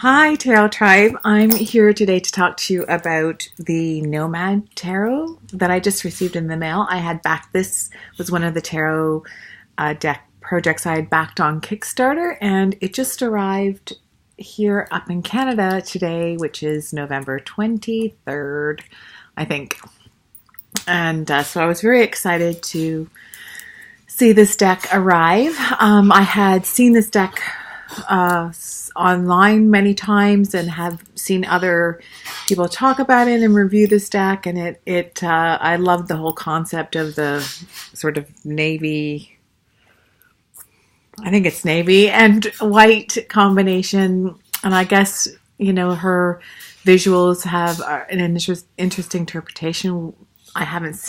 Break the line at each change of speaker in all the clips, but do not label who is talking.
Hi, Tarot Tribe. I'm here today to talk to you about the Nomad Tarot that I just received in the mail. This was one of the tarot deck projects I had backed on Kickstarter, and it just arrived here up in Canada today, which is November 23rd, I think. And so I was very excited to see this deck arrive. I had seen this deck online many times and have seen other people talk about it and review this deck, and I loved the whole concept of the sort of navy, I think it's navy and white combination, and I guess her visuals have an interesting interpretation. I haven't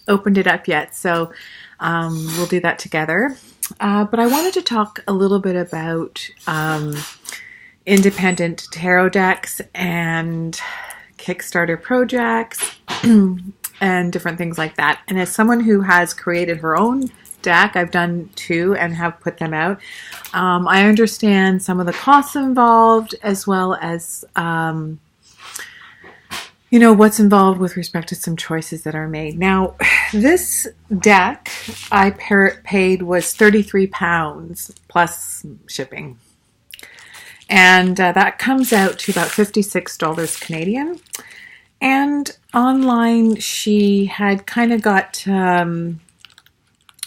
opened it up yet, so we'll do that together. But I wanted to talk a little bit about independent tarot decks and Kickstarter projects and different things like that. And as someone who has created her own deck, I've done two and have put them out. I understand some of the costs involved, as well as what's involved with respect to some choices that are made. Now, this deck I paid was £33 plus shipping. And that comes out to about $56 Canadian. And online, she had kind of got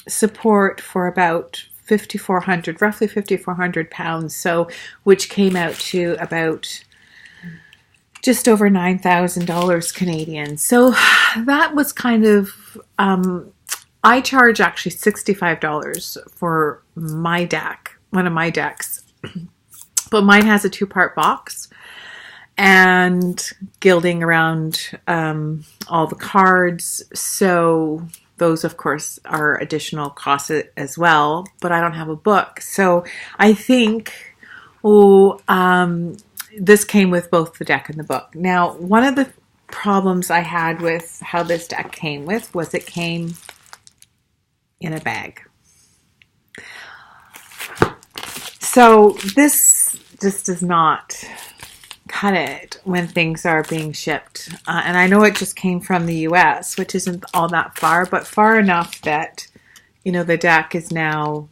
support for about roughly 5,400 pounds. So, which came out to about just over $9,000 Canadian. So that was kind of, I charge actually $65 for my deck, one of my decks. But mine has a 2-part box and gilding around all the cards. So those, of course, are additional costs as well. But I don't have a book. So I think, this came with both the deck and the book. Now, one of the problems I had with how this deck came was it came in a bag. So this just does not cut it when things are being shipped. And I know it just came from the US, which isn't all that far, but far enough that, the deck is now,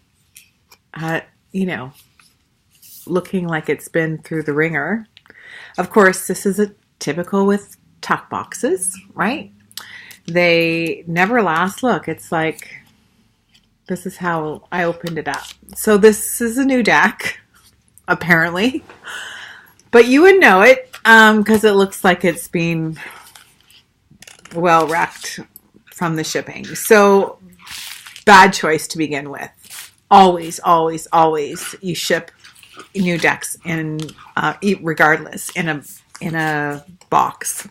looking like it's been through the ringer. Of course, this is typical with tuck boxes, right? They never last. Look, it's like, this is how I opened it up. So this is a new deck, apparently. But you would know it because it looks like it's been well wrecked from the shipping. So bad choice to begin with. Always, always, always you ship new decks regardless in a box,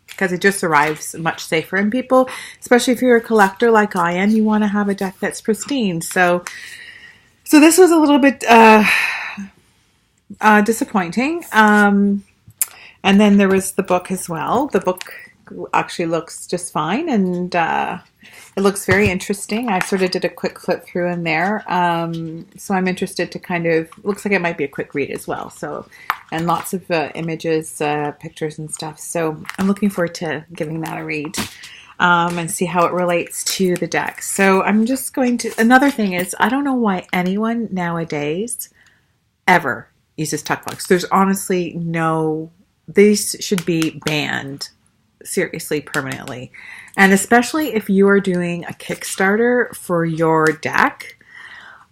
because it just arrives much safer, and people, especially if you're a collector like I am, you want to have a deck that's pristine. So this was a little bit disappointing. And then there was the book as well. The book actually looks just fine, and it looks very interesting. I sort of did a quick flip through in there. So I'm interested to looks like it might be a quick read as well. So, and lots of images, pictures and stuff. So I'm looking forward to giving that a read and see how it relates to the deck. So I'm just another thing is, I don't know why anyone nowadays ever uses tuck box. There's honestly these should be banned. Seriously, permanently. And especially if you are doing a Kickstarter for your deck,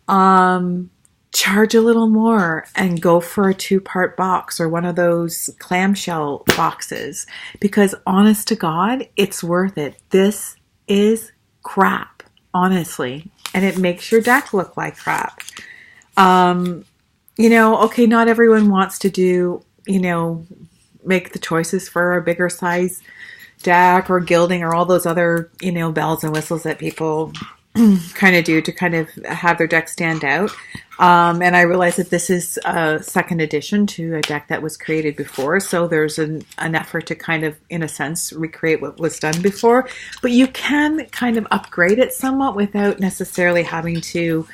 charge a little more and go for a 2-part box or one of those clamshell boxes, because honest to God, it's worth it. This is crap, honestly, and it makes your deck look like crap. Okay, not everyone wants to do, make the choices for a bigger size deck or gilding or all those other, bells and whistles that people kind of do to kind of have their deck stand out. And I realize that this is a second edition to a deck that was created before. So there's an effort to kind of, in a sense, recreate what was done before. But you can kind of upgrade it somewhat without necessarily having to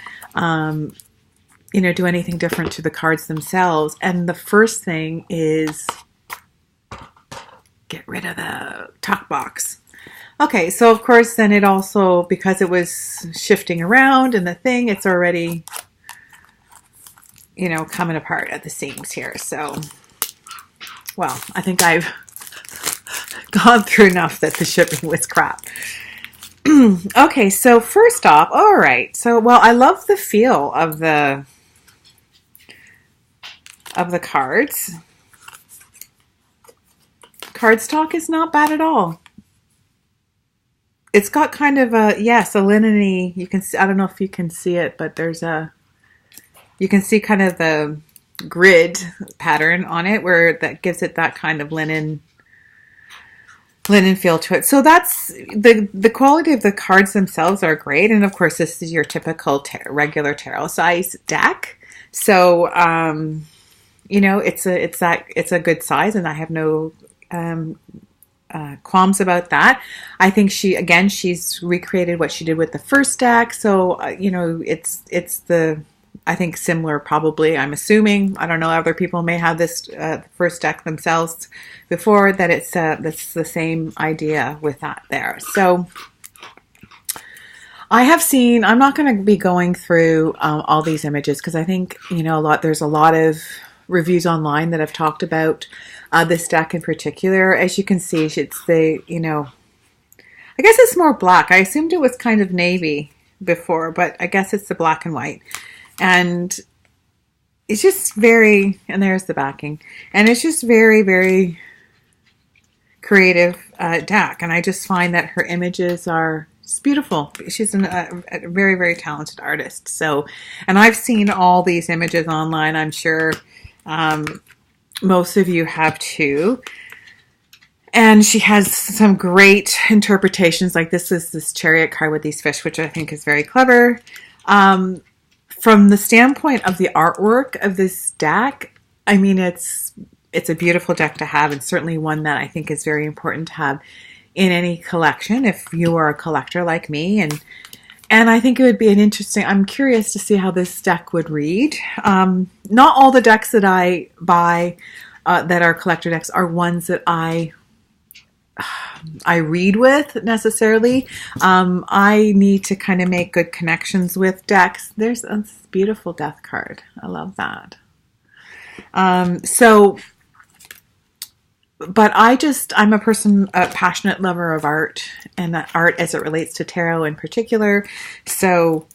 do anything different to the cards themselves. And the first thing is get rid of the talk box. Okay, so of course then it also, because it was shifting around and the thing, it's already, coming apart at the seams here. So, well, I think I've gone through enough that the shipping was crap. Okay, so first off, all right. So, well, I love the feel of the cards. Cardstock is not bad at all. It's got kind of a linen-y. You can see, I don't know if you can see it, but you can see kind of the grid pattern on it where that gives it that kind of linen feel to it. So that's the quality of the cards themselves are great. And of course, this is your typical regular tarot size deck. So, it's a good size, and I have no qualms about that. I think she's recreated what she did with the first deck. So, it's I think similar probably, I'm assuming. I don't know, other people may have this first deck themselves before, that that's the same idea with that there. So I have seen, I'm not going to be going through all these images because I think, there's a lot of reviews online that have talked about this deck in particular. As you can see, it's I guess it's more black. I assumed it was kind of navy before, but I guess it's the black and white. And it's just very, and there's the backing, and it's just very, very creative deck. And I just find that her images are just beautiful. She's a very, very talented artist. So, and I've seen all these images online. I'm sure most of you have too. And she has some great interpretations. Like this chariot card with these fish, which I think is very clever. From the standpoint of the artwork of this deck, I mean, it's a beautiful deck to have, and certainly one that I think is very important to have in any collection if you are a collector like me. And I think it would be I'm curious to see how this deck would read. Not all the decks that I buy that are collector decks are ones that I read with necessarily. I need to kind of make good connections with decks. There's a beautiful death card. I love that. But I'm a passionate lover of art, and that art as it relates to tarot in particular. So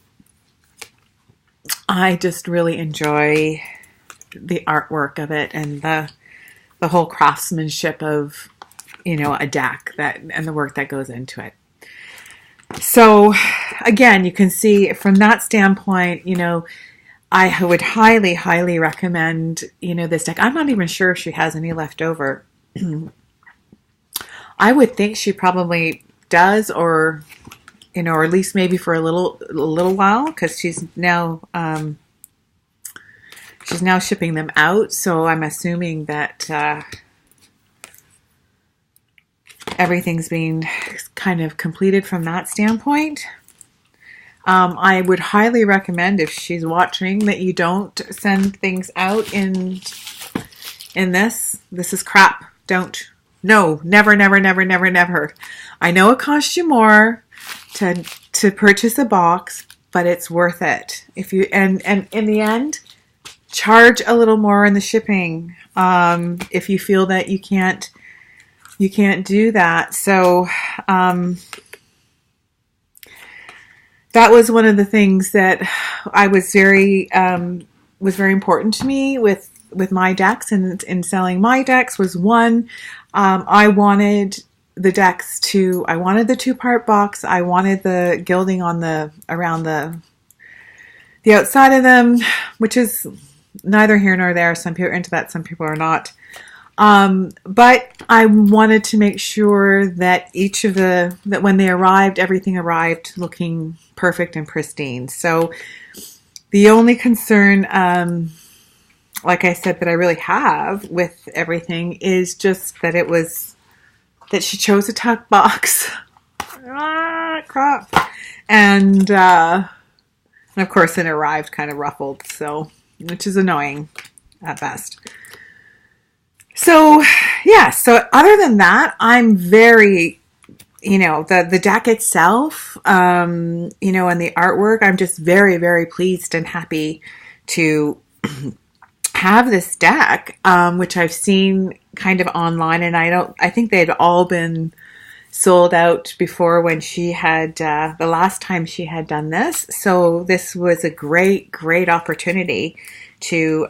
I just really enjoy the artwork of it and the whole craftsmanship of a deck and the work that goes into it. So again, you can see from that standpoint, I would highly, highly recommend, this deck. I'm not even sure if she has any left over. I would think she probably does, or at least maybe for a little while, because she's now shipping them out. So I'm assuming that everything's being kind of completed from that standpoint. I would highly recommend, if she's watching, that you don't send things out in this. This is crap. Don't. No, never, never, never, never, never. I know it costs you more to purchase a box, but it's worth it. If you and in the end, charge a little more in the shipping. If you feel that you can't do that. So that was one of the things that I was very important to me with my decks and in selling my decks. Was one, I wanted the decks I wanted the 2-part box. I wanted the gilding around the outside of them, which is neither here nor there. Some people are into that, some people are not. But I wanted to make sure that that when they arrived, everything arrived looking perfect and pristine. So the only concern, like I said, that I really have with everything is just that that she chose a tuck box. Crap. And, And of course, it arrived kind of ruffled, so, which is annoying at best. So, yeah, so other than that, I'm very, the deck itself, and the artwork, I'm just very, very pleased and happy to have this deck, which I've seen kind of online, and I think they'd all been sold out before when she had, the last time she had done this. So this was a great, great opportunity to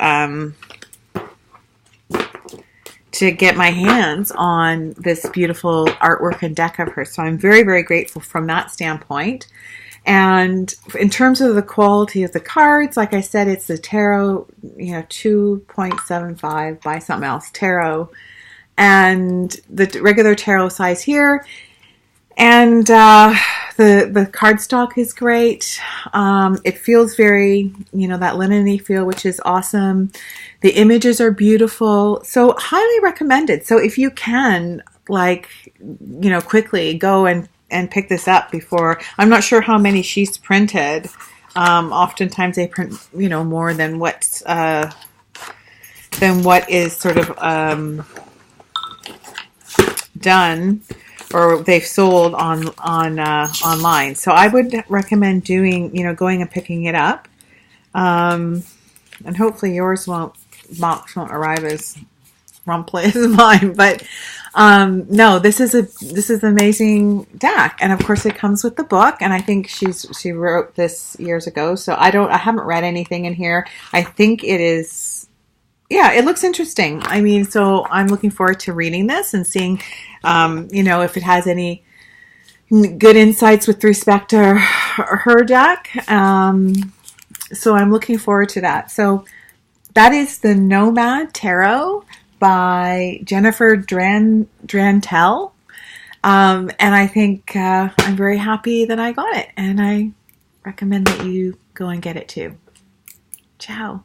get my hands on this beautiful artwork and deck of hers. So I'm very, very grateful from that standpoint. And in terms of the quality of the cards, like I said, it's the tarot, 2.75 by something else, tarot. And the regular tarot size here. And the cardstock is great. It feels very, that linen-y feel, which is awesome. The images are beautiful. So highly recommended. So if you can, quickly go and pick this up before, I'm not sure how many she's printed. Oftentimes they print, more than what is sort of done or they've sold online. So I would recommend going and picking it up. And hopefully yours box won't arrive as rumply as mine, but no, this is an amazing deck, and of course it comes with the book, and I think she wrote this years ago, so I haven't read anything in here. I think it is, it looks interesting. I mean, so I'm looking forward to reading this and seeing if it has any good insights with respect to her deck. So I'm looking forward to that. So that is the Nomad Tarot by Jennifer Dranttel. And I think I'm very happy that I got it. And I recommend that you go and get it too. Ciao.